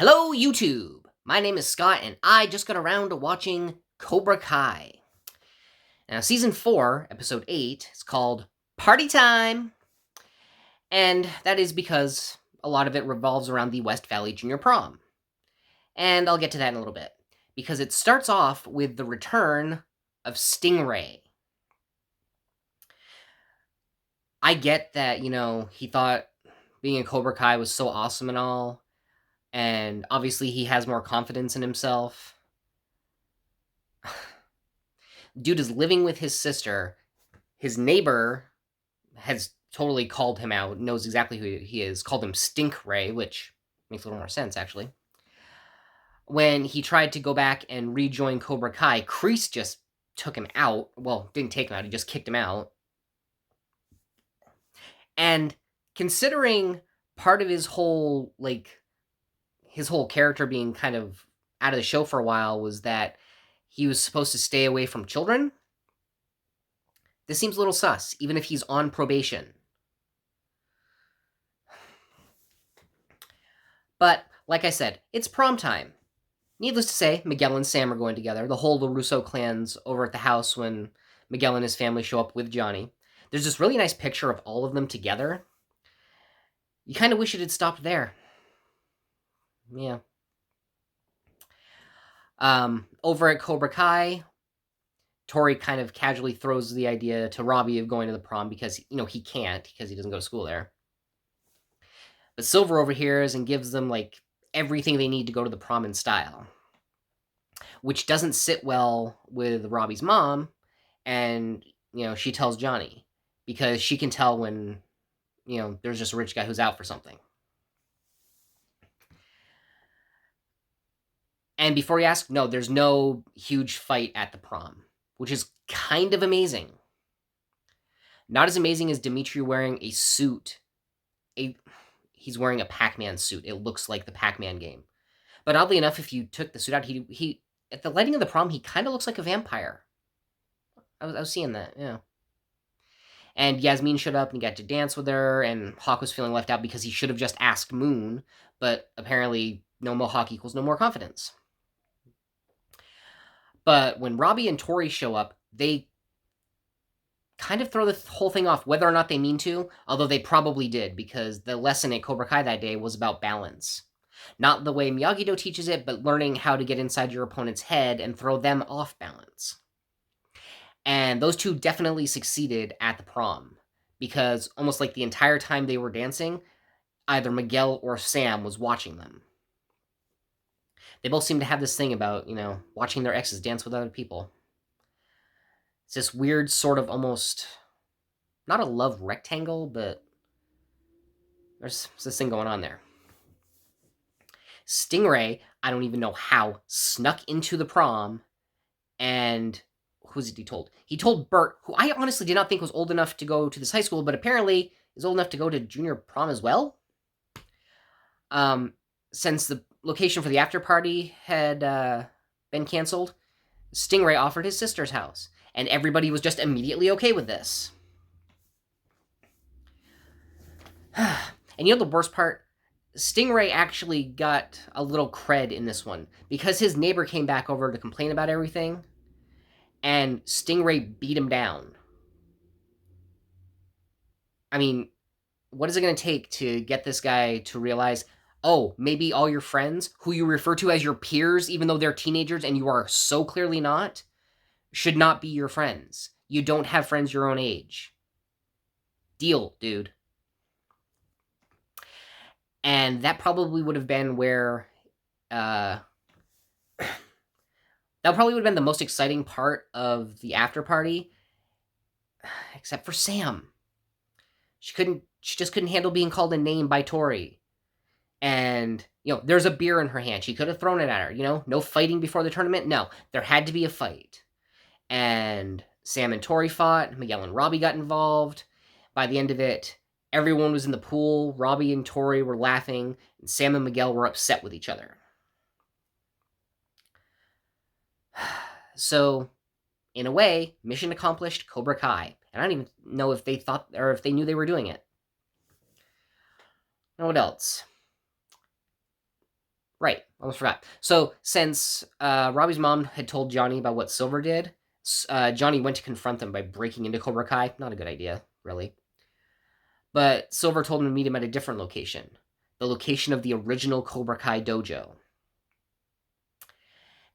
Hello, YouTube! My name is Scott, and I just got around to watching Cobra Kai. Now, Season 4, Episode 8, is called Party Time! And that is because a lot of it revolves around the West Valley Junior Prom. And I'll get to that in a little bit. Because it starts off with the return of Stingray. I get that, he thought being in Cobra Kai was so awesome and all, and obviously he has more confidence in himself. Dude is living with his sister. His neighbor has totally called him out, knows exactly who he is, called him Stink Ray, which makes a little more sense, actually. When he tried to go back and rejoin Cobra Kai, Kreese just took him out. Well, didn't take him out, he just kicked him out. And considering part of his whole character being kind of out of the show for a while was that he was supposed to stay away from children, this seems a little sus, even if he's on probation. But, like I said, it's prom time. Needless to say, Miguel and Sam are going together. The whole LaRusso clan's over at the house when Miguel and his family show up with Johnny. There's this really nice picture of all of them together. You kind of wish it had stopped there. Yeah. Over at Cobra Kai, Tori kind of casually throws the idea to Robbie of going to the prom because, he can't because he doesn't go to school there. But Silver overhears and gives them, everything they need to go to the prom in style, which doesn't sit well with Robbie's mom, and, she tells Johnny, because she can tell when, there's just a rich guy who's out for something. And before you ask, no, there's no huge fight at the prom, which is kind of amazing. Not as amazing as Dimitri wearing a suit. He's wearing a Pac-Man suit. It looks like the Pac-Man game. But oddly enough, if you took the suit out, he at the lighting of the prom, he kind of looks like a vampire. I was seeing that, yeah. And Yasmin showed up and he got to dance with her, and Hawk was feeling left out because he should have just asked Moon, but apparently no Mohawk equals no more confidence. But when Robbie and Tori show up, they kind of throw the whole thing off, whether or not they mean to, although they probably did, because the lesson at Cobra Kai that day was about balance. Not the way Miyagi-Do teaches it, but learning how to get inside your opponent's head and throw them off balance. And those two definitely succeeded at the prom, because almost like the entire time they were dancing, either Miguel or Sam was watching them. They both seem to have this thing about, watching their exes dance with other people. It's this weird sort of almost, not a love rectangle, but there's this thing going on there. Stingray, I don't even know how, snuck into the prom, and who did he told? He told Bert, who I honestly did not think was old enough to go to this high school, but apparently is old enough to go to junior prom as well. Since the location for the after party had been canceled, Stingray offered his sister's house, and everybody was just immediately okay with this. And the worst part? Stingray actually got a little cred in this one, because his neighbor came back over to complain about everything, and Stingray beat him down. I mean, what is it going to take to get this guy to realize, oh, maybe all your friends, who you refer to as your peers, even though they're teenagers and you are so clearly not, should not be your friends. You don't have friends your own age. Deal, dude. And that probably would have been where, that probably would have been the most exciting part of the after party, except for Sam. She just couldn't handle being called a name by Tori. And, there's a beer in her hand. She could have thrown it at her, no fighting before the tournament. No, there had to be a fight. And Sam and Tori fought. Miguel and Robbie got involved. By the end of it, everyone was in the pool. Robbie and Tori were laughing, and Sam and Miguel were upset with each other. So, in a way, mission accomplished, Cobra Kai. And I don't even know if they thought, or if they knew they were doing it. Now, what else? Right, almost forgot. So, since Robbie's mom had told Johnny about what Silver did, Johnny went to confront them by breaking into Cobra Kai. Not a good idea, really. But Silver told him to meet him at a different location, the location of the original Cobra Kai dojo.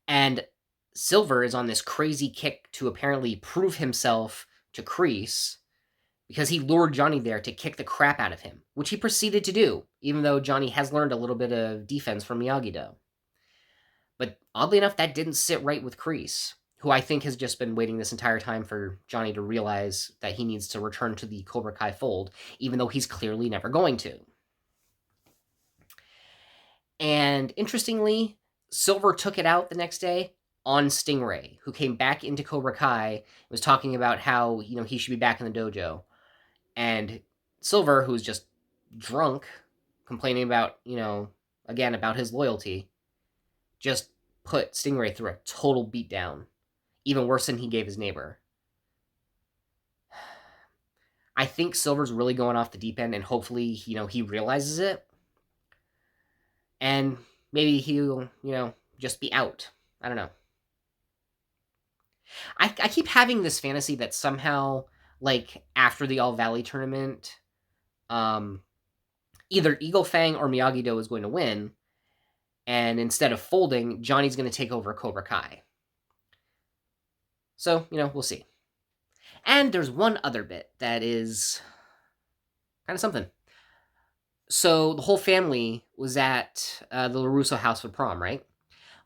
And Silver is on this crazy kick to apparently prove himself to Kreese because he lured Johnny there to kick the crap out of him, which he proceeded to do, even though Johnny has learned a little bit of defense from Miyagi-Do. But oddly enough, that didn't sit right with Kreese, who I think has just been waiting this entire time for Johnny to realize that he needs to return to the Cobra Kai fold, even though he's clearly never going to. And interestingly, Silver took it out the next day on Stingray, who came back into Cobra Kai and was talking about how, he should be back in the dojo. And Silver, who's just drunk, complaining about, again, about his loyalty, just put Stingray through a total beatdown, even worse than he gave his neighbor. I think Silver's really going off the deep end, and hopefully, he realizes it. And maybe he'll, just be out. I don't know. I keep having this fantasy that somehow, like, after the All Valley tournament, either Eagle Fang or Miyagi-Do is going to win, and instead of folding, Johnny's going to take over Cobra Kai. So, we'll see. And there's one other bit that is kind of something. So the whole family was at the LaRusso house for prom, right?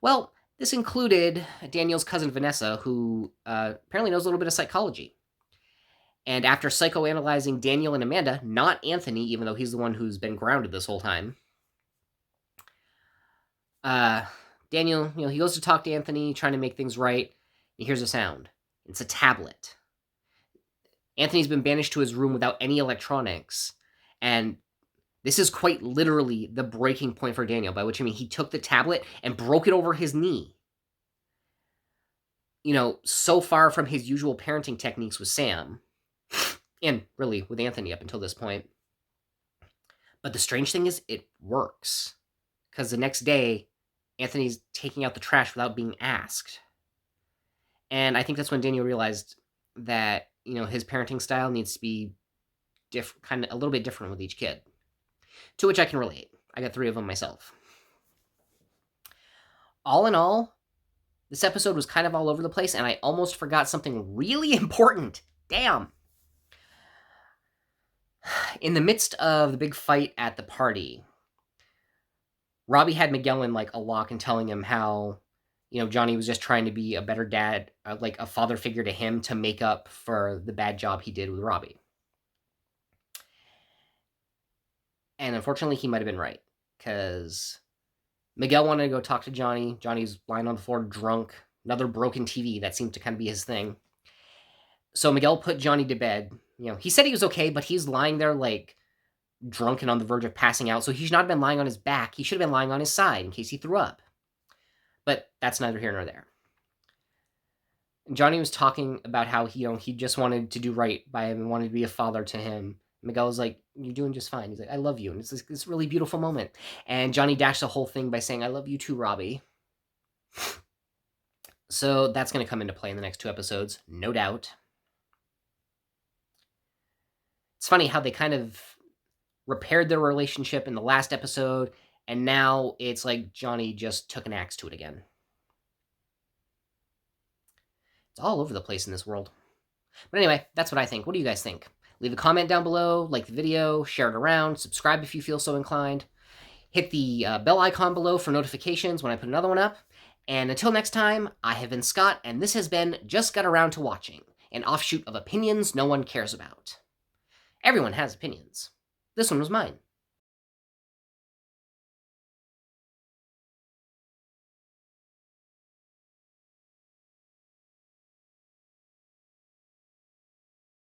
Well, this included Daniel's cousin Vanessa, who apparently knows a little bit of psychology. And after psychoanalyzing Daniel and Amanda, not Anthony, even though he's the one who's been grounded this whole time, Daniel, he goes to talk to Anthony, trying to make things right. He hears a sound. It's a tablet. Anthony's been banished to his room without any electronics, and this is quite literally the breaking point for Daniel, by which I mean he took the tablet and broke it over his knee. So far from his usual parenting techniques with Sam, and really with Anthony up until this point. But the strange thing is, it works. Because the next day, Anthony's taking out the trash without being asked. And I think that's when Daniel realized that, his parenting style needs to be kind of a little bit different with each kid. To which I can relate. I got 3 of them myself. All in all, this episode was kind of all over the place, and I almost forgot something really important. Damn. In the midst of the big fight at the party, Robbie had Miguel in like a lock and telling him how, Johnny was just trying to be a better dad, like a father figure to him to make up for the bad job he did with Robbie. And unfortunately, he might have been right, because Miguel wanted to go talk to Johnny. Johnny's lying on the floor drunk. Another broken TV. That seemed to kind of be his thing. So Miguel put Johnny to bed. He said he was okay, but he's lying there like drunk and on the verge of passing out. So he should not have been lying on his back. He should have been lying on his side in case he threw up. But that's neither here nor there. And Johnny was talking about how he just wanted to do right by him and wanted to be a father to him. Miguel was like, "You're doing just fine." He's like, "I love you." And it's this really beautiful moment. And Johnny dashed the whole thing by saying, "I love you too, Robbie." So that's going to come into play in the next 2 episodes, no doubt. It's funny how they kind of repaired their relationship in the last episode, and now it's like Johnny just took an axe to it again. It's all over the place in this world. But anyway, that's what I think. What do you guys think? Leave a comment down below, like the video, share it around, subscribe if you feel so inclined. Hit the bell icon below for notifications when I put another one up. And until next time, I have been Scott, and this has been Just Got Around to Watching, an offshoot of opinions no one cares about. Everyone has opinions. This one was mine.